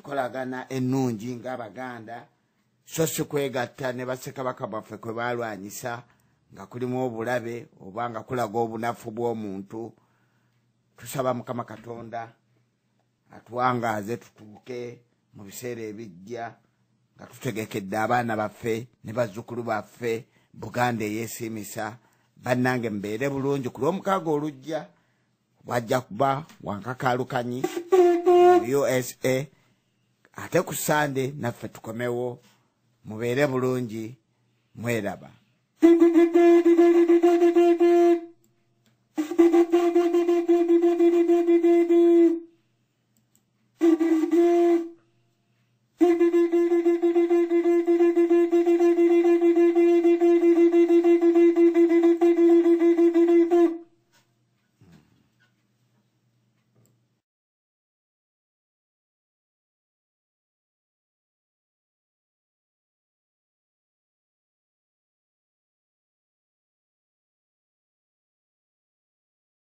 enkolagana ennungi ng'Abaganda so si kwegatta ne bassekabaka baffe kwe baalwanyisa nga kulimu obulabe oba nga kulaga obunafu bw'omuntu. Tusaba Mukama Katonda atuwangaaze tutuuke mu biseera ebijja nga tutegekedde abaana baffe ne bazzukulu baffe Buganda eyeesiimisa. Bannange mbeere bulungi ku lw'omukaaga olujja wajja kuba wankakaalukanyi mu USA ate ku Sande naffe tukomewo. Mubeere bulungi, mweraba.